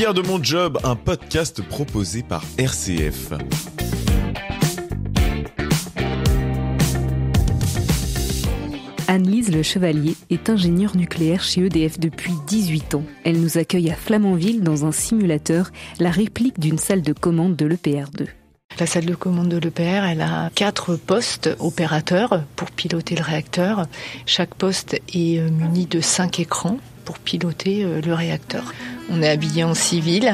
Fier de mon job, un podcast proposé par RCF. Anne-Lise Le Chevalier est ingénieure nucléaire chez EDF depuis 18 ans. Elle nous accueille à Flamanville dans un simulateur, la réplique d'une salle de commande de l'EPR2. La salle de commande de l'EPR, elle a 4 postes opérateurs pour piloter le réacteur. Chaque poste est muni de 5 écrans pour piloter le réacteur. On est habillé en civil,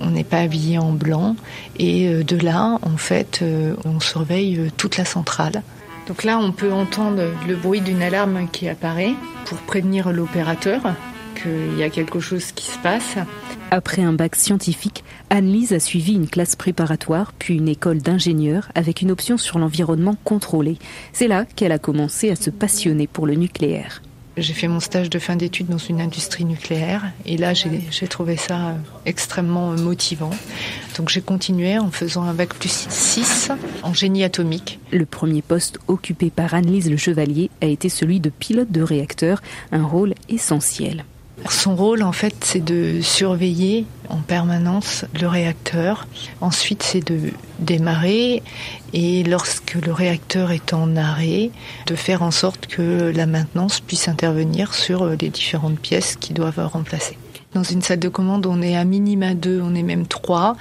on n'est pas habillé en blanc. Et de là, en fait, on surveille toute la centrale. Donc là, on peut entendre le bruit d'une alarme qui apparaît pour prévenir l'opérateur qu'il y a quelque chose qui se passe. Après un bac scientifique, Anne-Lise a suivi une classe préparatoire, puis une école d'ingénieur avec une option sur l'environnement contrôlé. C'est là qu'elle a commencé à se passionner pour le nucléaire. J'ai fait mon stage de fin d'études dans une industrie nucléaire et là j'ai trouvé ça extrêmement motivant. Donc j'ai continué en faisant un bac plus 6 en génie atomique. Le premier poste occupé par Anne-Lise Le Chevalier a été celui de pilote de réacteur, un rôle essentiel. Son rôle, en fait, c'est de surveiller en permanence le réacteur. Ensuite, c'est de démarrer et lorsque le réacteur est en arrêt, de faire en sorte que la maintenance puisse intervenir sur les différentes pièces qui doivent remplacer. Dans une salle de commande, on est à minima 2, on est même 3,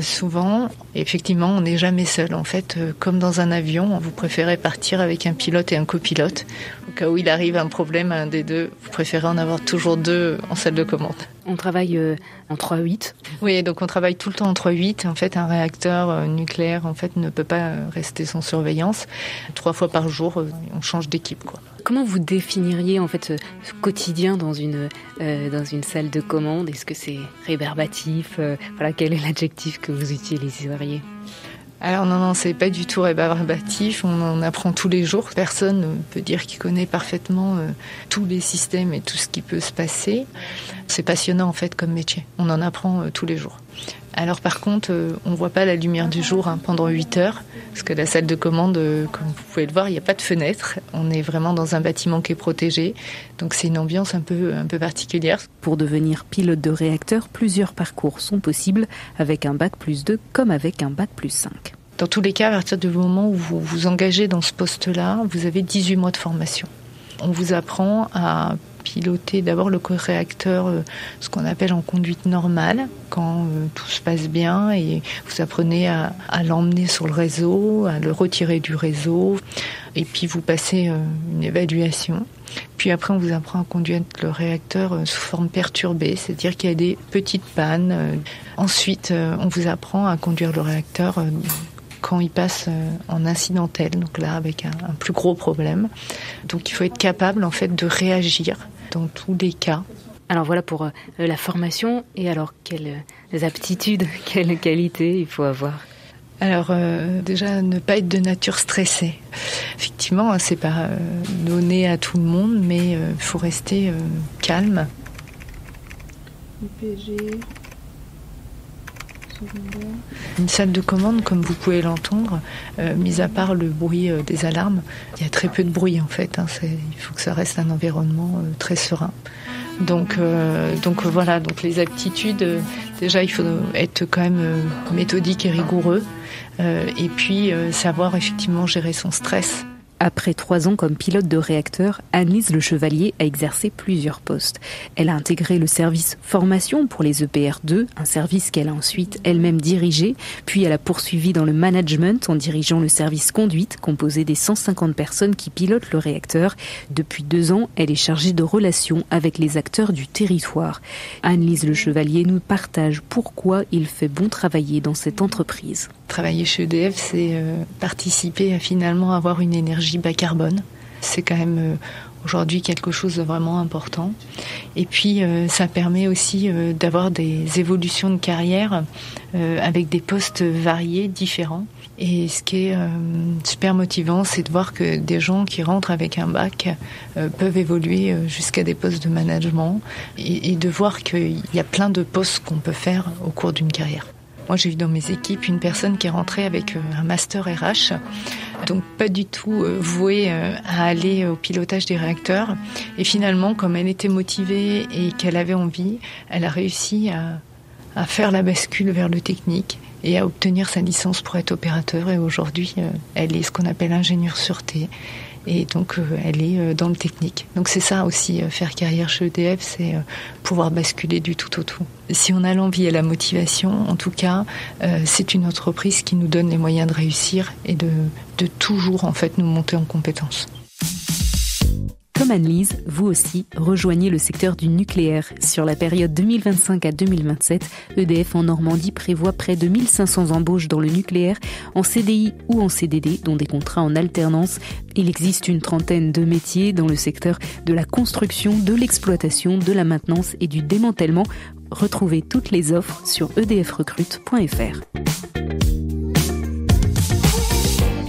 souvent. Et effectivement, on n'est jamais seul. En fait, comme dans un avion, vous préférez partir avec un pilote et un copilote. Au cas où il arrive un problème à un des deux, vous préférez en avoir toujours 2 en salle de commande. On travaille en 3-8. Oui, donc on travaille tout le temps en 3-8. En fait, un réacteur nucléaire ne peut pas rester sans surveillance. 3 fois par jour, on change d'équipe, quoi. Comment vous définiriez en fait ce quotidien dans une salle de commande ? Est-ce que c'est rébarbatif ? Quel est l'adjectif que vous utiliseriez ? Alors non, c'est pas du tout rébarbatif, on en apprend tous les jours. Personne ne peut dire qu'il connaît parfaitement tous les systèmes et tout ce qui peut se passer. C'est passionnant en fait comme métier, on en apprend tous les jours. Alors par contre, on voit pas la lumière du jour pendant 8 heures, parce que la salle de commande, comme vous pouvez le voir, il n'y a pas de fenêtre. On est vraiment dans un bâtiment qui est protégé, donc c'est une ambiance un peu particulière. Pour devenir pilote de réacteur, plusieurs parcours sont possibles, avec un bac plus 2 comme avec un bac plus 5. Dans tous les cas, à partir du moment où vous vous engagez dans ce poste-là, vous avez 18 mois de formation. On vous apprend à piloter d'abord le réacteur, ce qu'on appelle en conduite normale, quand tout se passe bien, et vous apprenez à l'emmener sur le réseau, à le retirer du réseau, et puis vous passez une évaluation. Puis après, on vous apprend à conduire le réacteur sous forme perturbée, c'est-à-dire qu'il y a des petites pannes. Ensuite, on vous apprend à conduire le réacteur quand il passe en incidentel, donc là avec un plus gros problème. Donc il faut être capable en fait de réagir dans tous les cas. Alors voilà pour la formation. Et alors quelles aptitudes, quelles qualités il faut avoir ? Alors déjà ne pas être de nature stressée. Effectivement, c'est pas donné à tout le monde, mais il faut rester calme. IPG. Une salle de commande, comme vous pouvez l'entendre, mis à part le bruit des alarmes, il y a très peu de bruit en fait. Il faut que ça reste un environnement très serein. Donc voilà, donc les aptitudes, déjà il faut être quand même méthodique et rigoureux, et puis savoir effectivement gérer son stress. Après 3 ans comme pilote de réacteur, Anne-Lise Le Chevalier a exercé plusieurs postes. Elle a intégré le service formation pour les EPR2, un service qu'elle a ensuite elle-même dirigé, puis elle a poursuivi dans le management en dirigeant le service conduite, composé des 150 personnes qui pilotent le réacteur. Depuis 2 ans, elle est chargée de relations avec les acteurs du territoire. Anne-Lise Le Chevalier nous partage pourquoi il fait bon travailler dans cette entreprise. Travailler chez EDF, c'est participer à finalement avoir une énergie bas carbone. C'est quand même aujourd'hui quelque chose de vraiment important. Et puis ça permet aussi d'avoir des évolutions de carrière avec des postes variés, différents. Et ce qui est super motivant, c'est de voir que des gens qui rentrent avec un bac peuvent évoluer jusqu'à des postes de management et de voir qu'il y a plein de postes qu'on peut faire au cours d'une carrière. Moi, j'ai vu dans mes équipes une personne qui est rentrée avec un master RH, donc pas du tout vouée à aller au pilotage des réacteurs. Et finalement, comme elle était motivée et qu'elle avait envie, elle a réussi à faire la bascule vers le technique et à obtenir sa licence pour être opérateur. Et aujourd'hui, elle est ce qu'on appelle ingénieure sûreté. Et donc, elle est dans le technique. Donc, c'est ça aussi, faire carrière chez EDF, c'est pouvoir basculer du tout au tout. Si on a l'envie et la motivation, en tout cas, c'est une entreprise qui nous donne les moyens de réussir et de toujours, en fait, nous monter en compétences. Comme Anne-Lise, vous aussi, rejoignez le secteur du nucléaire. Sur la période 2025 à 2027, EDF en Normandie prévoit près de 1500 embauches dans le nucléaire, en CDI ou en CDD, dont des contrats en alternance. Il existe une trentaine de métiers dans le secteur de la construction, de l'exploitation, de la maintenance et du démantèlement. Retrouvez toutes les offres sur edfrecrute.fr.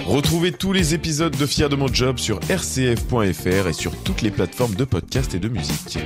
Retrouvez tous les épisodes de Fier de mon job sur rcf.fr et sur toutes les plateformes de podcast et de musique.